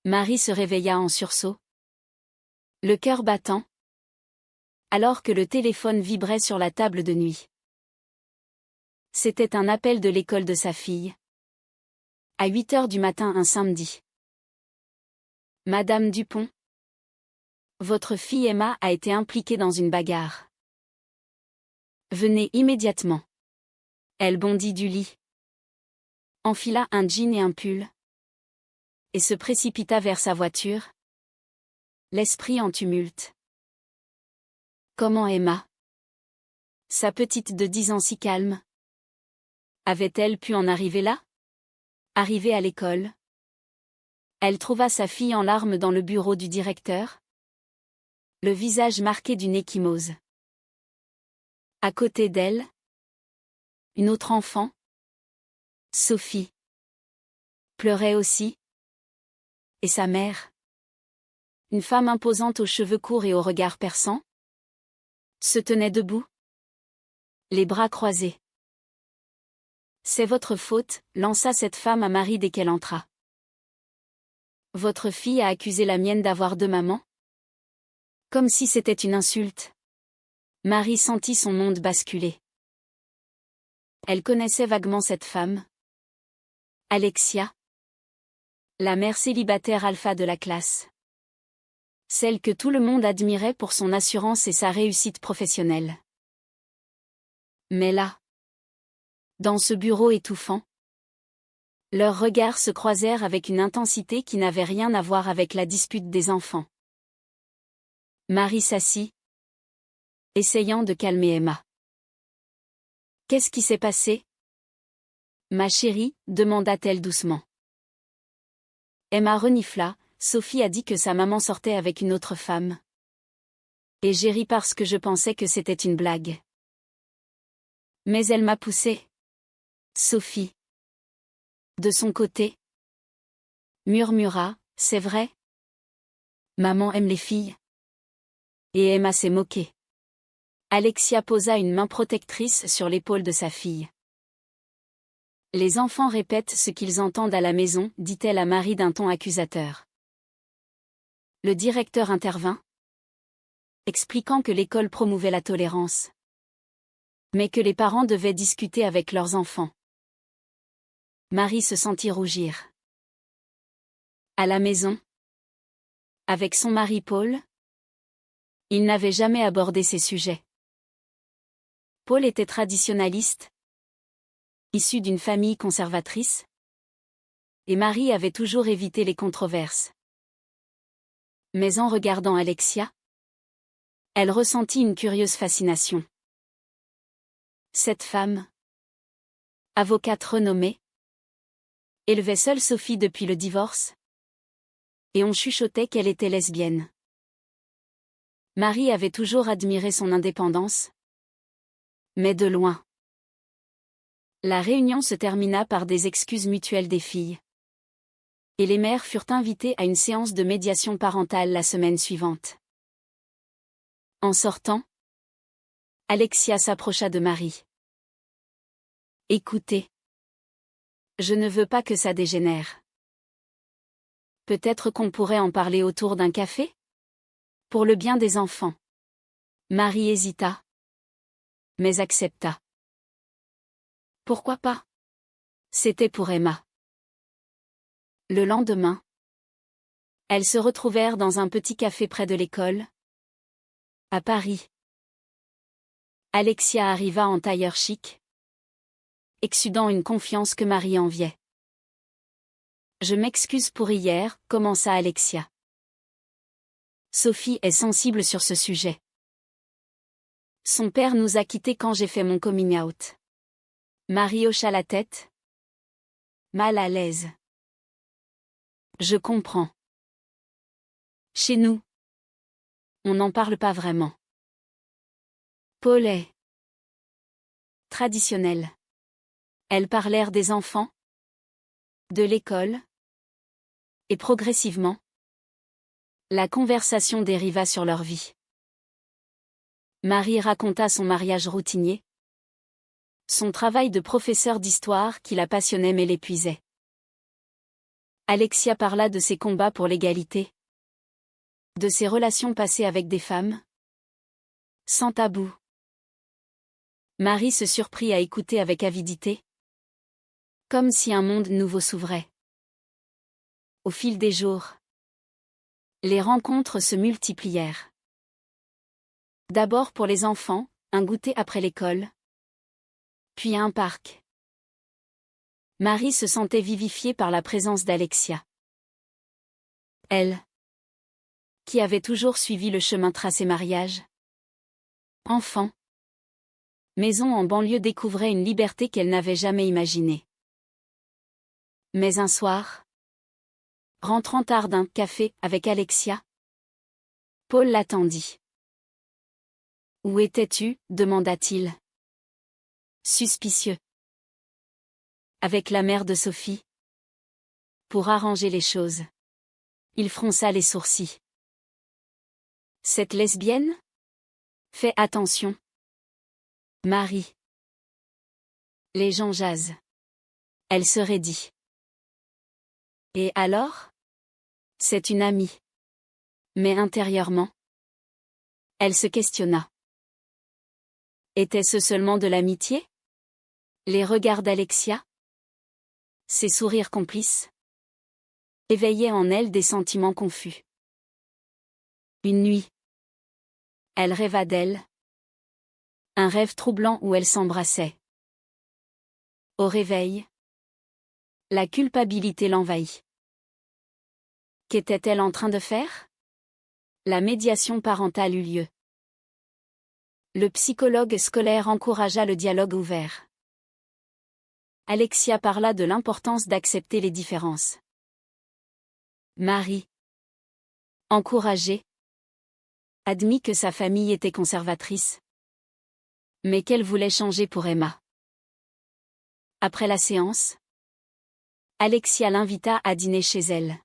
Marie se réveilla en sursaut, le cœur battant, alors que le téléphone vibrait sur la table de nuit. C'était un appel de l'école de sa fille. À 8 heures du matin un samedi. Madame Dupont. Votre fille Emma a été impliquée dans une bagarre. Venez immédiatement. Elle bondit du lit, enfila un jean et un pull, et se précipita vers sa voiture, l'esprit en tumulte. Comment Emma, sa petite de 10 ans si calme, avait-elle pu en arriver là? Arrivée à l'école, elle trouva sa fille en larmes dans le bureau du directeur, le visage marqué d'une ecchymose. À côté d'elle, une autre enfant, Sophie, pleurait aussi. Et sa mère, une femme imposante aux cheveux courts et au regard perçant, se tenait debout, les bras croisés. C'est votre faute, lança cette femme à Marie dès qu'elle entra. Votre fille a accusé la mienne d'avoir deux mamans? Comme si c'était une insulte. Marie sentit son monde basculer. Elle connaissait vaguement cette femme. Alexia. La mère célibataire alpha de la classe. Celle que tout le monde admirait pour son assurance et sa réussite professionnelle. Mais là, dans ce bureau étouffant, leurs regards se croisèrent avec une intensité qui n'avait rien à voir avec la dispute des enfants. Marie s'assit, essayant de calmer Emma. Qu'est-ce qui s'est passé? Ma chérie, demanda-t-elle doucement. Emma renifla. Sophie a dit que sa maman sortait avec une autre femme. Et j'ai ri parce que je pensais que c'était une blague. Mais elle m'a poussée. Sophie. De son côté, murmura, c'est vrai? Maman aime les filles. Et Emma s'est moquée. Alexia posa une main protectrice sur l'épaule de sa fille. Les enfants répètent ce qu'ils entendent à la maison, dit-elle à Marie d'un ton accusateur. Le directeur intervint, expliquant que l'école promouvait la tolérance, mais que les parents devaient discuter avec leurs enfants. Marie se sentit rougir. À la maison, avec son mari Paul, il n'avait jamais abordé ces sujets. Paul était traditionnaliste, issu d'une famille conservatrice, et Marie avait toujours évité les controverses. Mais en regardant Alexia, elle ressentit une curieuse fascination. Cette femme, avocate renommée, élevait seule Sophie depuis le divorce, et on chuchotait qu'elle était lesbienne. Marie avait toujours admiré son indépendance, mais de loin. La réunion se termina par des excuses mutuelles des filles. Et les mères furent invitées à une séance de médiation parentale la semaine suivante. En sortant, Alexia s'approcha de Marie. Écoutez. Je ne veux pas que ça dégénère. Peut-être qu'on pourrait en parler autour d'un café? Pour le bien des enfants. Marie hésita, mais accepta. Pourquoi pas? C'était pour Emma. Le lendemain, elles se retrouvèrent dans un petit café près de l'école, à Paris. Alexia arriva en tailleur chic, exsudant une confiance que Marie enviait. Je m'excuse pour hier, commença Alexia. Sophie est sensible sur ce sujet. Son père nous a quittés quand j'ai fait mon coming out. Marie hocha la tête, mal à l'aise. Je comprends. Chez nous, on n'en parle pas vraiment. Paul est traditionnel. Elles parlèrent des enfants, de l'école, et progressivement, la conversation dériva sur leur vie. Marie raconta son mariage routinier, son travail de professeur d'histoire qui la passionnait mais l'épuisait. Alexia parla de ses combats pour l'égalité, de ses relations passées avec des femmes, sans tabou. Marie se surprit à écouter avec avidité, comme si un monde nouveau s'ouvrait. Au fil des jours, les rencontres se multiplièrent. D'abord pour les enfants, un goûter après l'école, puis un parc. Marie se sentait vivifiée par la présence d'Alexia. Elle, qui avait toujours suivi le chemin tracé mariage, enfant, maison en banlieue, découvrait une liberté qu'elle n'avait jamais imaginée. Mais un soir, rentrant tard d'un café avec Alexia, Paul l'attendit. « Où étais-tu » demanda-t-il. Suspicieux. Avec la mère de Sophie. Pour arranger les choses. Il fronça les sourcils. Cette lesbienne ? Fais attention. Marie. Les gens jasent. Elle se raidit. Et alors ? C'est une amie. Mais intérieurement, elle se questionna. Était-ce seulement de l'amitié ? Les regards d'Alexia ? Ses sourires complices ? Éveillaient en elle des sentiments confus. Une nuit, elle rêva d'elle. Un rêve troublant où elles s'embrassaient. Au réveil, la culpabilité l'envahit. Qu'était-elle en train de faire ? La médiation parentale eut lieu. Le psychologue scolaire encouragea le dialogue ouvert. Alexia parla de l'importance d'accepter les différences. Marie, encouragée, admit que sa famille était conservatrice, mais qu'elle voulait changer pour Emma. Après la séance, Alexia l'invita à dîner chez elle.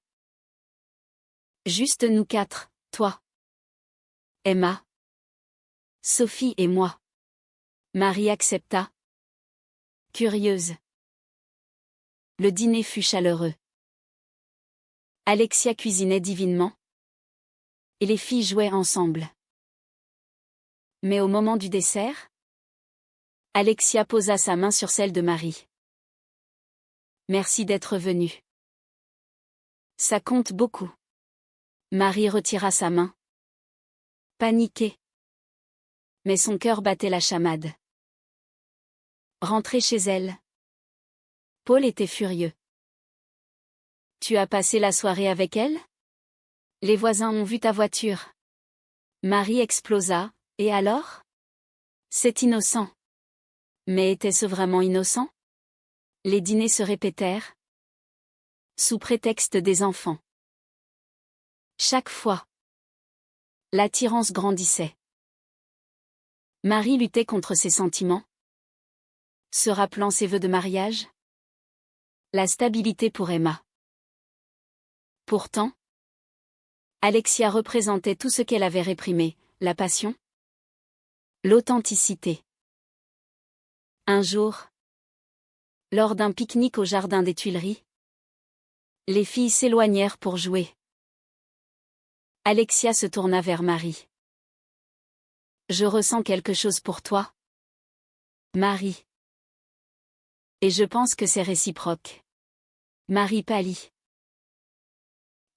Juste nous quatre, toi, Emma, Sophie et moi. Marie accepta, curieuse. Le dîner fut chaleureux. Alexia cuisinait divinement, et les filles jouaient ensemble. Mais au moment du dessert, Alexia posa sa main sur celle de Marie. Merci d'être venue. Ça compte beaucoup. Marie retira sa main. Paniquée. Mais son cœur battait la chamade. Rentrée chez elle, Paul était furieux. Tu as passé la soirée avec elle ? Les voisins ont vu ta voiture. Marie explosa, et alors ? C'est innocent. Mais était-ce vraiment innocent ? Les dîners se répétèrent, sous prétexte des enfants. Chaque fois, l'attirance grandissait. Marie luttait contre ses sentiments, se rappelant ses vœux de mariage. La stabilité pour Emma. Pourtant, Alexia représentait tout ce qu'elle avait réprimé, la passion, l'authenticité. Un jour, lors d'un pique-nique au jardin des Tuileries, les filles s'éloignèrent pour jouer. Alexia se tourna vers Marie. Je ressens quelque chose pour toi, Marie. Et je pense que c'est réciproque. Marie pâlit.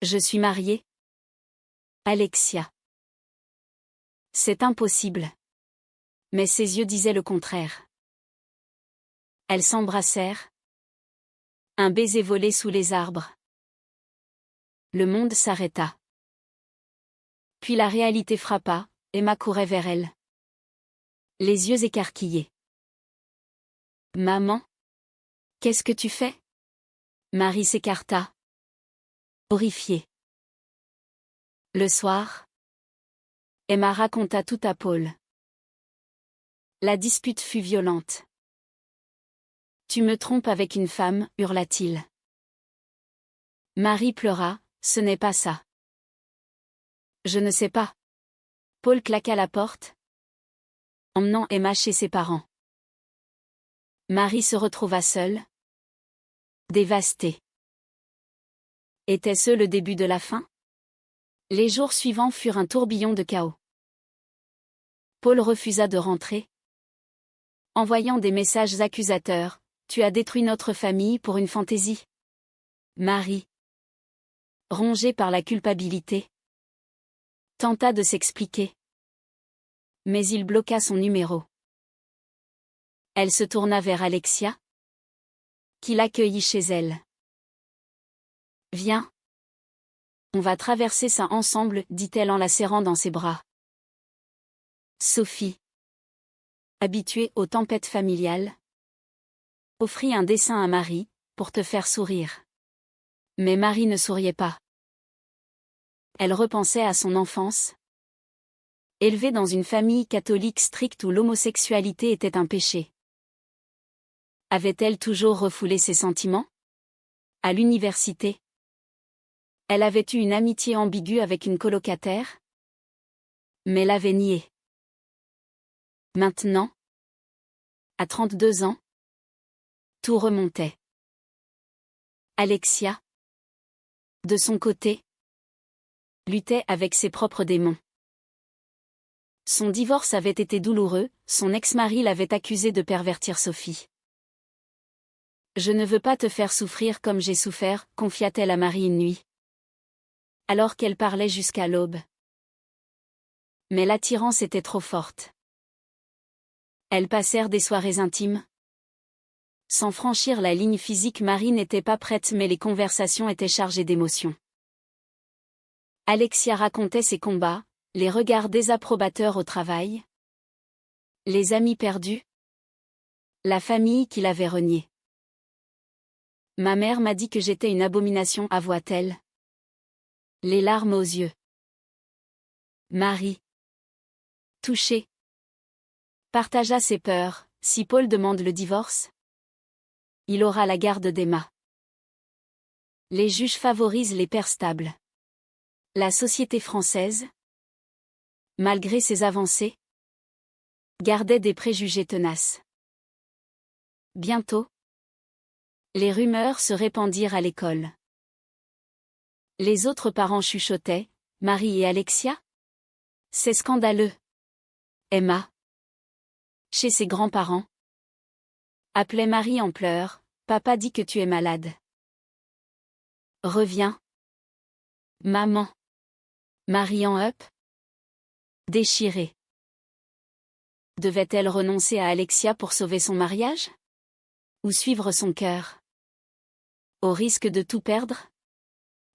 Je suis mariée, Alexia. C'est impossible. Mais ses yeux disaient le contraire. Elles s'embrassèrent. Un baiser volé sous les arbres. Le monde s'arrêta. Puis la réalité frappa, Emma courait vers elle. Les yeux écarquillés. Maman ? Qu'est-ce que tu fais ? Marie s'écarta. Horrifiée. Le soir, Emma raconta tout à Paul. La dispute fut violente. Tu me trompes avec une femme, hurla-t-il. Marie pleura, ce n'est pas ça. Je ne sais pas. Paul claqua la porte, emmenant Emma chez ses parents. Marie se retrouva seule, dévastée. Était-ce le début de la fin? Les jours suivants furent un tourbillon de chaos. Paul refusa de rentrer, envoyant des messages accusateurs. Tu as détruit notre famille pour une fantaisie. Marie, rongée par la culpabilité, tenta de s'expliquer. Mais il bloqua son numéro. Elle se tourna vers Alexia, qui l'accueillit chez elle. Viens. On va traverser ça ensemble, dit-elle en la serrant dans ses bras. Sophie, habituée aux tempêtes familiales, offrit un dessin à Marie, pour te faire sourire. Mais Marie ne souriait pas. Elle repensait à son enfance. Élevée dans une famille catholique stricte où l'homosexualité était un péché. Avait-elle toujours refoulé ses sentiments? À l'université, elle avait eu une amitié ambiguë avec une colocataire, mais l'avait niée. Maintenant, à 32 ans, tout remontait. Alexia, de son côté, luttait avec ses propres démons. Son divorce avait été douloureux, son ex-mari l'avait accusée de pervertir Sophie. Je ne veux pas te faire souffrir comme j'ai souffert, confia-t-elle à Marie une nuit. Alors qu'elle parlait jusqu'à l'aube. Mais l'attirance était trop forte. Elles passèrent des soirées intimes. Sans franchir la ligne physique, Marie n'était pas prête, mais les conversations étaient chargées d'émotions. Alexia racontait ses combats, les regards désapprobateurs au travail, les amis perdus, la famille qui l'avait reniée. Ma mère m'a dit que j'étais une abomination, avoua-t-elle. Les larmes aux yeux. Marie, touchée, partagea ses peurs. Si Paul demande le divorce, il aura la garde d'Emma. Les juges favorisent les pères stables. La société française, malgré ses avancées, gardait des préjugés tenaces. Bientôt, les rumeurs se répandirent à l'école. Les autres parents chuchotaient, Marie et Alexia? C'est scandaleux. Emma, chez ses grands-parents, appelait Marie en pleurs, papa dit que tu es malade. Reviens. Maman. Marie en up. Déchirée. Devait-elle renoncer à Alexia pour sauver son mariage? Ou suivre son cœur? Au risque de tout perdre?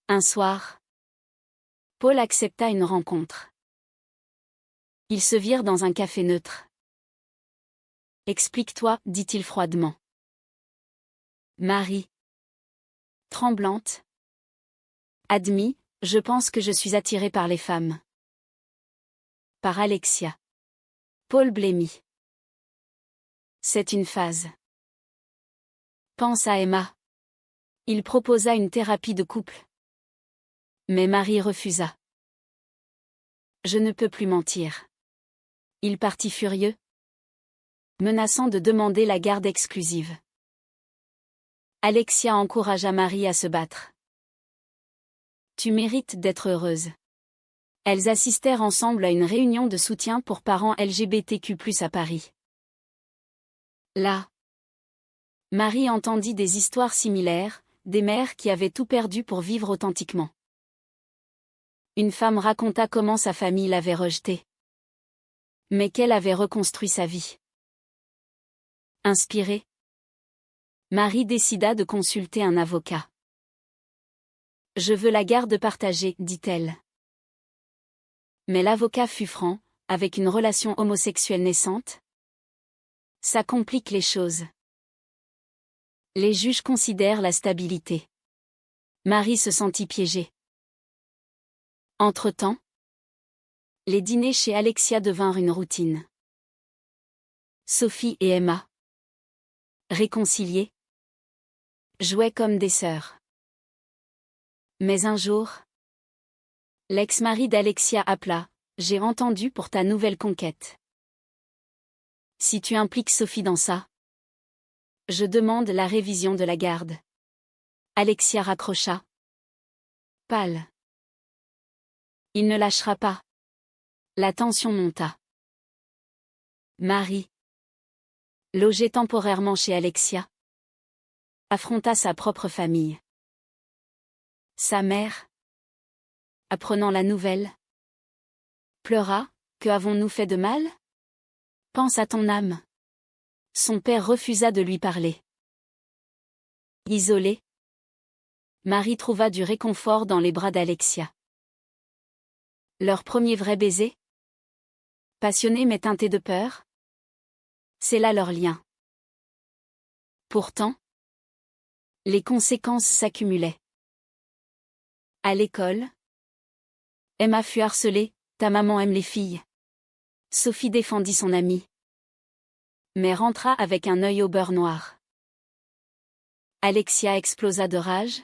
Un soir, Paul accepta une rencontre. Ils se virent dans un café neutre. Explique-toi, dit-il froidement. Marie, tremblante, admis, je pense que je suis attirée par les femmes. Par Alexia. Paul blêmit. C'est une phase. Pense à Emma. Il proposa une thérapie de couple. Mais Marie refusa. Je ne peux plus mentir. Il partit furieux, menaçant de demander la garde exclusive. Alexia encouragea Marie à se battre. Tu mérites d'être heureuse. Elles assistèrent ensemble à une réunion de soutien pour parents LGBTQ+ à Paris. Là, Marie entendit des histoires similaires, des mères qui avaient tout perdu pour vivre authentiquement. Une femme raconta comment sa famille l'avait rejetée, mais qu'elle avait reconstruit sa vie. Inspirée, Marie décida de consulter un avocat. Je veux la garde partagée, dit-elle. Mais l'avocat fut franc, avec une relation homosexuelle naissante, ça complique les choses. Les juges considèrent la stabilité. Marie se sentit piégée. Entre-temps, les dîners chez Alexia devinrent une routine. Sophie et Emma, réconciliées, jouaient comme des sœurs. Mais un jour, l'ex-mari d'Alexia appela, j'ai entendu pour ta nouvelle conquête. Si tu impliques Sophie dans ça, je demande la révision de la garde. Alexia raccrocha. Pâle. Il ne lâchera pas. La tension monta. Marie, logée temporairement chez Alexia, affronta sa propre famille. Sa mère, apprenant la nouvelle, pleura. Que avons-nous fait de mal? Pense à ton âme. Son père refusa de lui parler. Isolée, Marie trouva du réconfort dans les bras d'Alexia. Leur premier vrai baiser? Passionné mais teinté de peur? C'est là leur lien. Pourtant, les conséquences s'accumulaient. À l'école, Emma fut harcelée. Ta maman aime les filles. Sophie défendit son amie, mais rentra avec un œil au beurre noir. Alexia explosa de rage,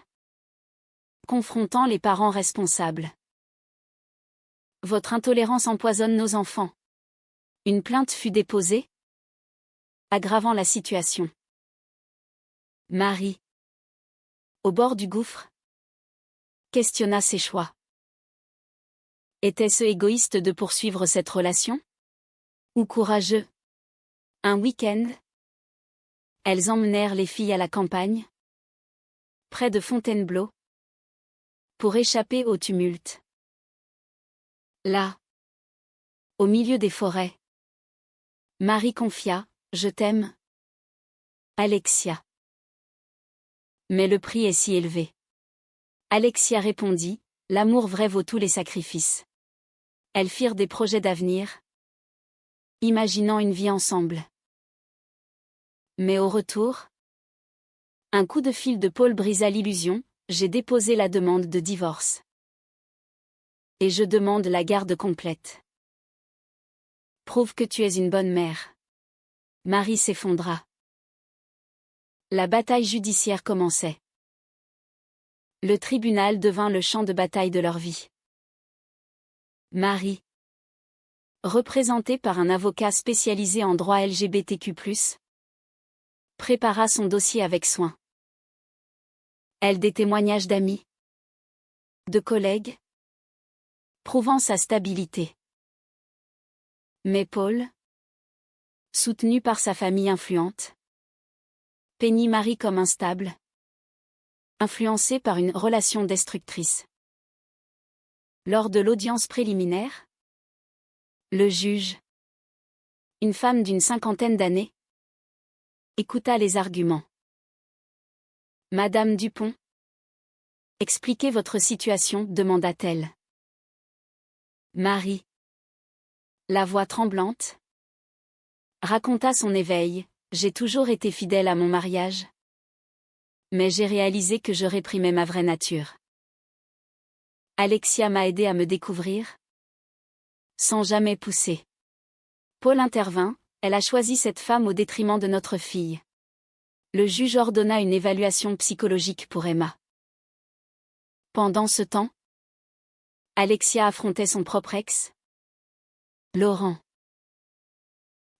confrontant les parents responsables. Votre intolérance empoisonne nos enfants. Une plainte fut déposée, aggravant la situation. Marie, au bord du gouffre, questionna ses choix. Était-ce égoïste de poursuivre cette relation? Ou courageux? Un week-end, elles emmenèrent les filles à la campagne, près de Fontainebleau, pour échapper au tumulte. Là, au milieu des forêts, Marie confia, je t'aime, Alexia. Mais le prix est si élevé. Alexia répondit, l'amour vrai vaut tous les sacrifices. Elles firent des projets d'avenir, imaginant une vie ensemble. Mais au retour, un coup de fil de Paul brisa l'illusion, j'ai déposé la demande de divorce. Et je demande la garde complète. Prouve que tu es une bonne mère. Marie s'effondra. La bataille judiciaire commençait. Le tribunal devint le champ de bataille de leur vie. Marie, représentée par un avocat spécialisé en droit LGBTQ+, prépara son dossier avec soin. Elle des témoignages d'amis, de collègues, prouvant sa stabilité. Mais Paul, soutenu par sa famille influente, peignit Marie comme instable, influencée par une relation destructrice. Lors de l'audience préliminaire, le juge, une femme d'une cinquantaine d'années, écouta les arguments. Madame Dupont, expliquez votre situation, demanda-t-elle. Marie, la voix tremblante, raconta son éveil. J'ai toujours été fidèle à mon mariage. Mais j'ai réalisé que je réprimais ma vraie nature. Alexia m'a aidé à me découvrir, sans jamais pousser. Paul intervint, elle a choisi cette femme au détriment de notre fille. Le juge ordonna une évaluation psychologique pour Emma. Pendant ce temps, Alexia affrontait son propre ex, Laurent.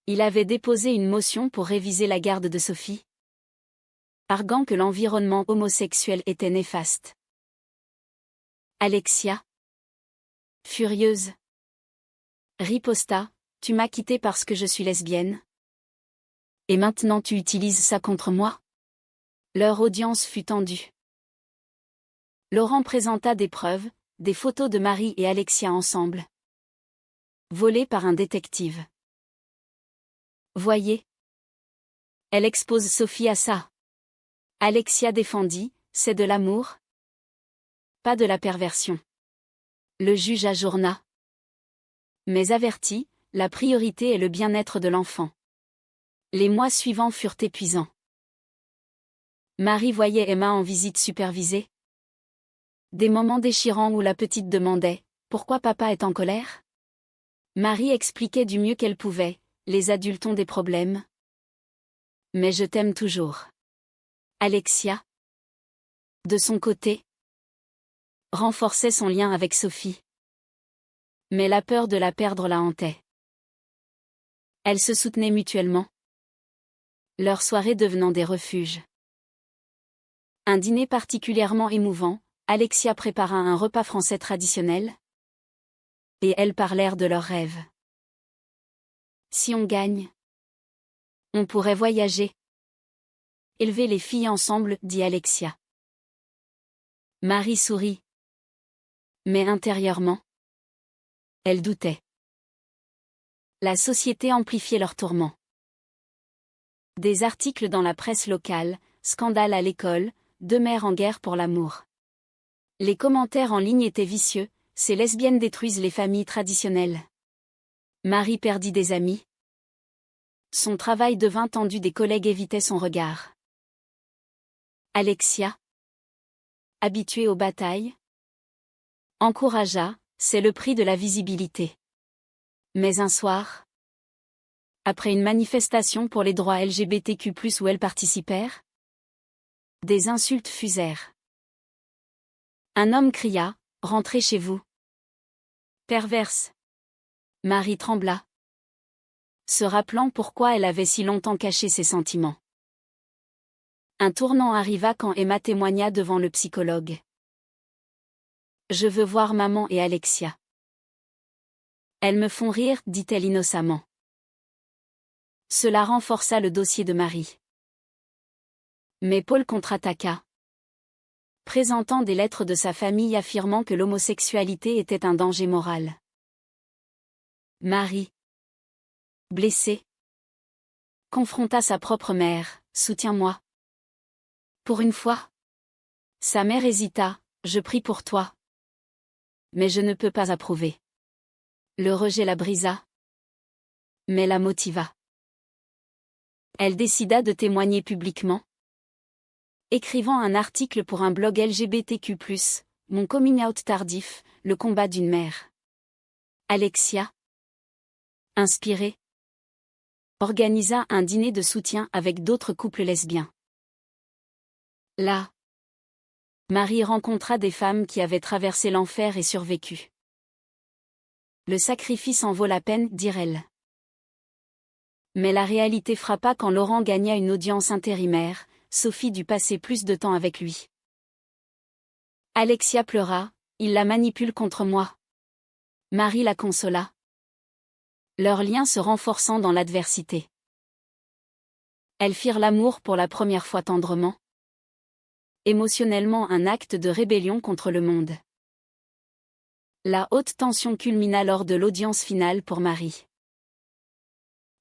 Il avait déposé une motion pour réviser la garde de Sophie, arguant que l'environnement homosexuel était néfaste. Alexia, furieuse, riposta, tu m'as quittée parce que je suis lesbienne. Et maintenant tu utilises ça contre moi? Leur audience fut tendue. Laurent présenta des preuves, des photos de Marie et Alexia ensemble, volées par un détective. Voyez. Elle expose Sophie à ça. Alexia défendit, c'est de l'amour, pas de la perversion. Le juge ajourna. Mais avertit, la priorité est le bien-être de l'enfant. Les mois suivants furent épuisants. Marie voyait Emma en visite supervisée. Des moments déchirants où la petite demandait, pourquoi papa est en colère? Marie expliquait du mieux qu'elle pouvait, les adultes ont des problèmes. Mais je t'aime toujours. Alexia, de son côté, renforçait son lien avec Sophie. Mais la peur de la perdre la hantait. Elles se soutenaient mutuellement, leurs soirées devenant des refuges. Un dîner particulièrement émouvant, Alexia prépara un repas français traditionnel. Et elles parlèrent de leurs rêves. Si on gagne, on pourrait voyager. Élever les filles ensemble, dit Alexia. Marie sourit. Mais intérieurement, elle doutait. La société amplifiait leurs tourments. Des articles dans la presse locale, scandale à l'école, deux mères en guerre pour l'amour. Les commentaires en ligne étaient vicieux, ces lesbiennes détruisent les familles traditionnelles. Marie perdit des amis. Son travail devint tendu, des collègues évitaient son regard. Alexia, habituée aux batailles, encouragea, c'est le prix de la visibilité. Mais un soir, après une manifestation pour les droits LGBTQ+, où elles participèrent, des insultes fusèrent. Un homme cria, « Rentrez chez vous !» Perverse. Marie trembla, se rappelant pourquoi elle avait si longtemps caché ses sentiments. Un tournant arriva quand Emma témoigna devant le psychologue. « Je veux voir maman et Alexia. Elles me font rire, dit-elle innocemment. » Cela renforça le dossier de Marie. Mais Paul contre-attaqua, présentant des lettres de sa famille affirmant que l'homosexualité était un danger moral. Marie, blessée, confronta sa propre mère, « Soutiens-moi. » Pour une fois. Sa mère hésita, « Je prie pour toi. Mais je ne peux pas approuver. » Le rejet la brisa, mais la motiva. Elle décida de témoigner publiquement, écrivant un article pour un blog LGBTQ+, Mon coming out tardif, le combat d'une mère. Alexia, inspirée, organisa un dîner de soutien avec d'autres couples lesbiens. Là, Marie rencontra des femmes qui avaient traversé l'enfer et survécu. Le sacrifice en vaut la peine, dirent-elles. Mais la réalité frappa quand Laurent gagna une audience intérimaire, Sophie dut passer plus de temps avec lui. Alexia pleura, il la manipule contre moi. Marie la consola. Leur lien se renforçant dans l'adversité. Elles firent l'amour pour la première fois tendrement. Émotionnellement un acte de rébellion contre le monde. La haute tension culmina lors de l'audience finale pour Marie.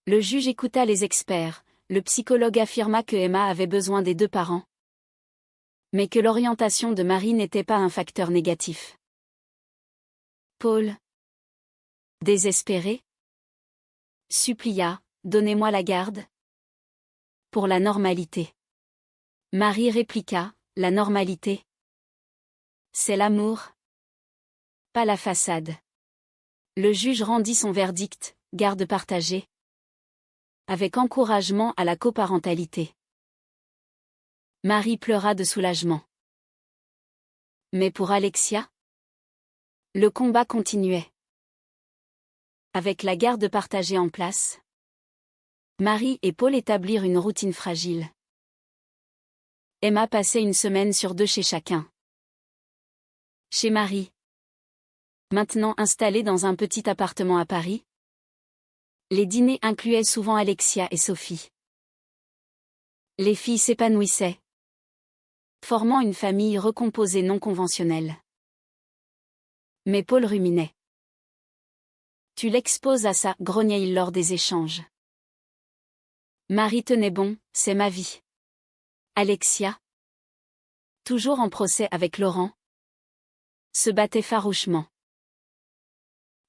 Le juge écouta les experts, le psychologue affirma que Emma avait besoin des deux parents. Mais que l'orientation de Marie n'était pas un facteur négatif. Paul, désespéré, supplia, « Donnez-moi la garde. » Pour la normalité. Marie répliqua, « La normalité, c'est l'amour, pas la façade. » Le juge rendit son verdict, garde partagée, avec encouragement à la coparentalité. Marie pleura de soulagement. Mais pour Alexia, le combat continuait. Avec la garde partagée en place, Marie et Paul établirent une routine fragile. Emma passait une semaine sur deux chez chacun. Chez Marie, maintenant installée dans un petit appartement à Paris, les dîners incluaient souvent Alexia et Sophie. Les filles s'épanouissaient, formant une famille recomposée non conventionnelle. Mais Paul ruminait. « Tu l'exposes à ça, grognait-il lors des échanges. Marie tenait bon, c'est ma vie. Alexia, toujours en procès avec Laurent, se battait farouchement.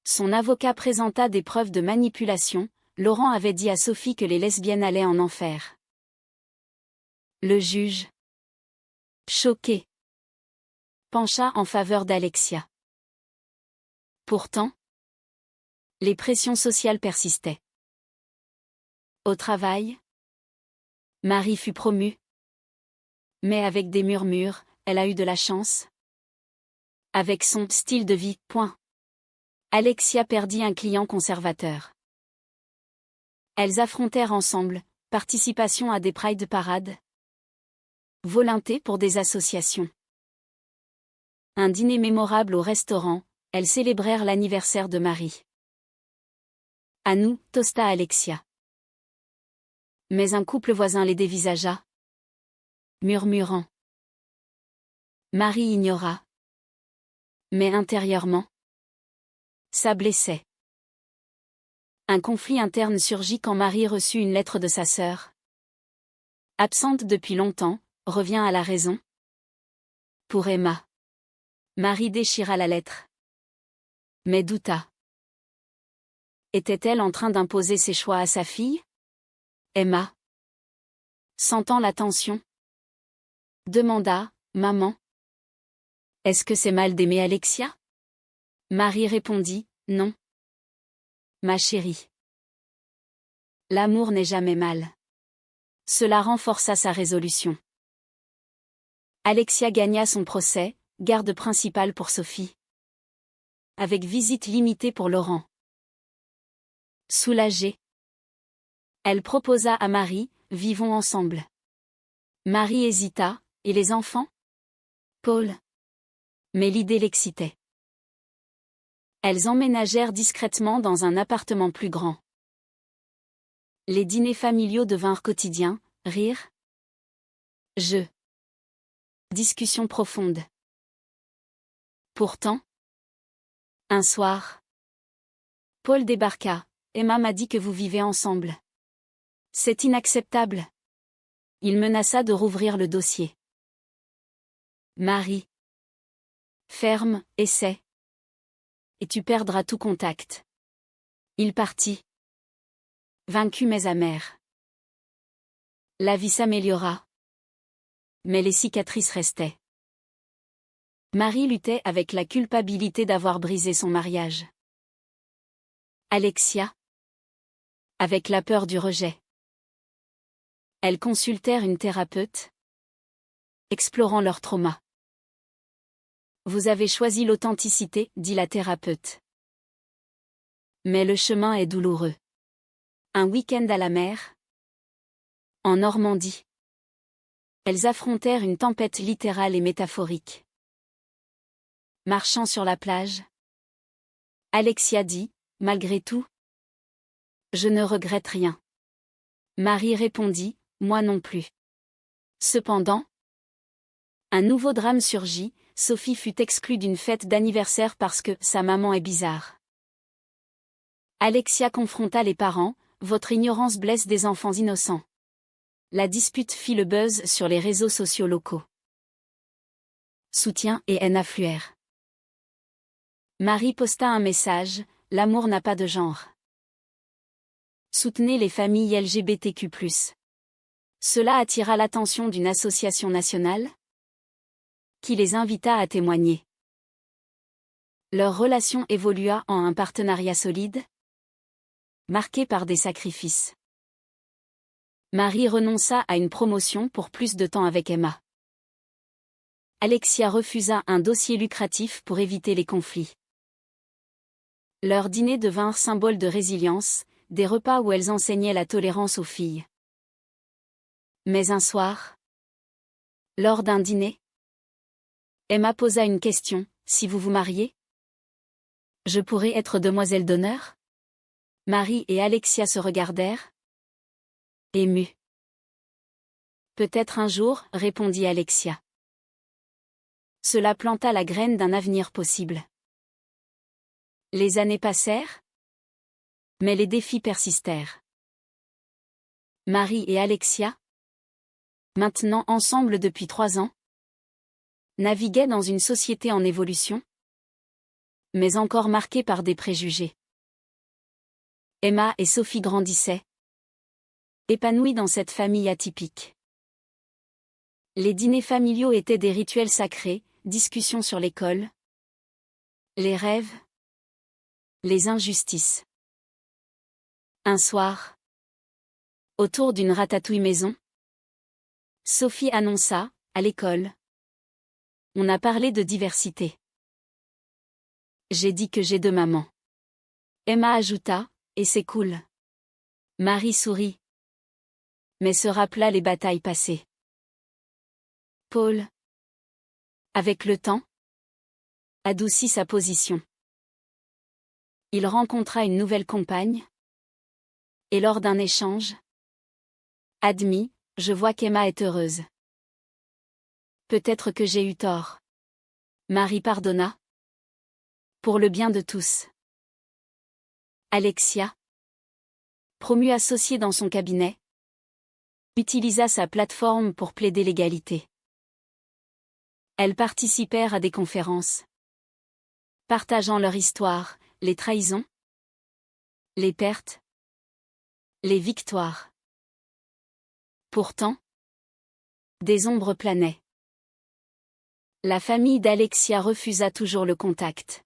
Son avocat présenta des preuves de manipulation, Laurent avait dit à Sophie que les lesbiennes allaient en enfer. Le juge, choqué, pencha en faveur d'Alexia. Pourtant, les pressions sociales persistaient. Au travail, Marie fut promue. Mais avec des murmures, elle a eu de la chance. Avec son style de vie, point. Alexia perdit un client conservateur. Elles affrontèrent ensemble, participation à des pride parades, volonté pour des associations. Un dîner mémorable au restaurant, elles célébrèrent l'anniversaire de Marie. À nous, toasta Alexia. Mais un couple voisin les dévisagea, murmurant. Marie ignora. Mais intérieurement, ça blessait. Un conflit interne surgit quand Marie reçut une lettre de sa sœur. Absente depuis longtemps, revient à la raison. Pour Emma. Marie déchira la lettre. Mais douta. Était-elle en train d'imposer ses choix à sa fille? Emma, sentant la tension, demanda, Maman, est-ce que c'est mal d'aimer Alexia? Marie répondit, Non. Ma chérie. L'amour n'est jamais mal. Cela renforça sa résolution. Alexia gagna son procès, garde principale pour Sophie. Avec visite limitée pour Laurent. Soulagée, elle proposa à Marie, vivons ensemble. Marie hésita, et les enfants? Paul. Mais l'idée l'excitait. Elles emménagèrent discrètement dans un appartement plus grand. Les dîners familiaux devinrent quotidiens, rires, jeux, discussions profondes. Pourtant, un soir, Paul débarqua. Emma m'a dit que vous vivez ensemble. C'est inacceptable. Il menaça de rouvrir le dossier. Marie. Ferme, essaie. Et tu perdras tout contact. Il partit. Vaincu mais amer. La vie s'améliora. Mais les cicatrices restaient. Marie luttait avec la culpabilité d'avoir brisé son mariage. Alexia. Avec la peur du rejet. Elles consultèrent une thérapeute, explorant leur trauma. Vous avez choisi l'authenticité, dit la thérapeute. Mais le chemin est douloureux. Un week-end à la mer, en Normandie. Elles affrontèrent une tempête littérale et métaphorique. Marchant sur la plage, Alexia dit, malgré tout, je ne regrette rien. Marie répondit, moi non plus. Cependant, un nouveau drame surgit, Sophie fut exclue d'une fête d'anniversaire parce que sa maman est bizarre. Alexia confronta les parents, votre ignorance blesse des enfants innocents. La dispute fit le buzz sur les réseaux sociaux locaux. Soutien et haine affluèrent. Marie posta un message, l'amour n'a pas de genre. Soutenez les familles LGBTQ+. Cela attira l'attention d'une association nationale, qui les invita à témoigner. Leur relation évolua en un partenariat solide, marqué par des sacrifices. Marie renonça à une promotion pour plus de temps avec Emma. Alexia refusa un dossier lucratif pour éviter les conflits. Leurs dîners devinrent symboles de résilience, des repas où elles enseignaient la tolérance aux filles. Mais un soir, lors d'un dîner, Emma posa une question, si vous vous mariez? Je pourrais être demoiselle d'honneur? Marie et Alexia se regardèrent, émus. Peut-être un jour, répondit Alexia. Cela planta la graine d'un avenir possible. Les années passèrent, mais les défis persistèrent. Marie et Alexia, maintenant ensemble depuis 3 ans, naviguaient dans une société en évolution, mais encore marquée par des préjugés. Emma et Sophie grandissaient, épanouies dans cette famille atypique. Les dîners familiaux étaient des rituels sacrés, discussions sur l'école, les rêves, les injustices. Un soir, autour d'une ratatouille maison, Sophie annonça, à l'école, on a parlé de diversité. J'ai dit que j'ai 2 mamans. Emma ajouta, et c'est cool. Marie sourit, mais se rappela les batailles passées. Paul. Avec le temps, adoucit sa position. Il rencontra une nouvelle compagne. Et lors d'un échange, admis, je vois qu'Emma est heureuse. Peut-être que j'ai eu tort. Marie pardonna. Pour le bien de tous. Alexia, promue associée dans son cabinet, utilisa sa plateforme pour plaider l'égalité. Elles participèrent à des conférences, partageant leur histoire, les trahisons, les pertes, les victoires. Pourtant, des ombres planaient. La famille d'Alexia refusa toujours le contact.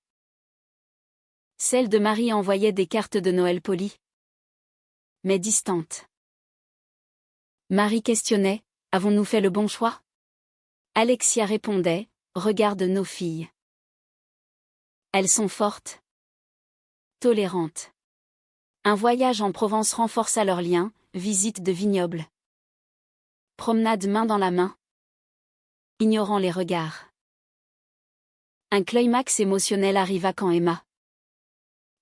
Celle de Marie envoyait des cartes de Noël polies, mais distantes. Marie questionnait, avons-nous fait le bon choix? Alexia répondait, regarde nos filles. Elles sont fortes, tolérantes. Un voyage en Provence renforça leurs liens, visite de vignobles. Promenade main dans la main, ignorant les regards. Un climax émotionnel arriva quand Emma,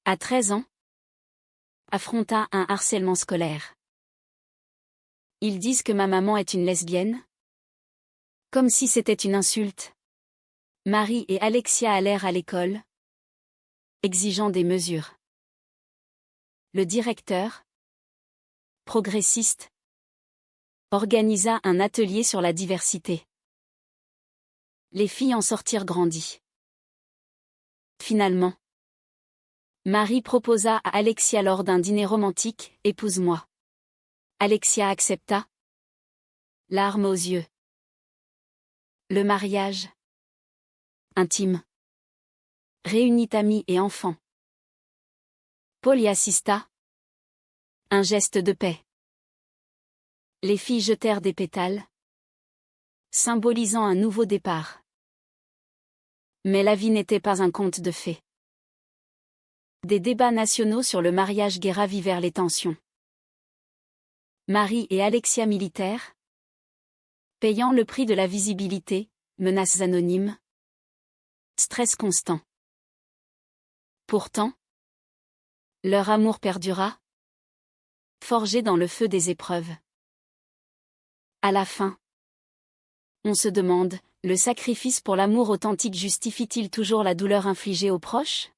à 13 ans, affronta un harcèlement scolaire. Ils disent que ma maman est une lesbienne? Comme si c'était une insulte. Marie et Alexia allèrent à l'école, exigeant des mesures. Le directeur, progressiste, organisa un atelier sur la diversité. Les filles en sortirent grandies. Finalement, Marie proposa à Alexia lors d'un dîner romantique, « Épouse-moi ». Alexia accepta, larmes aux yeux. Le mariage, intime, réunit amis et enfants. Paul y assista. Un geste de paix. Les filles jetèrent des pétales, symbolisant un nouveau départ. Mais la vie n'était pas un conte de fées. Des débats nationaux sur le mariage gay ravivèrent les tensions. Marie et Alexia militaires, payant le prix de la visibilité, menaces anonymes, stress constant. Pourtant, leur amour perdura, forgé dans le feu des épreuves. À la fin, on se demande, le sacrifice pour l'amour authentique justifie-t-il toujours la douleur infligée aux proches?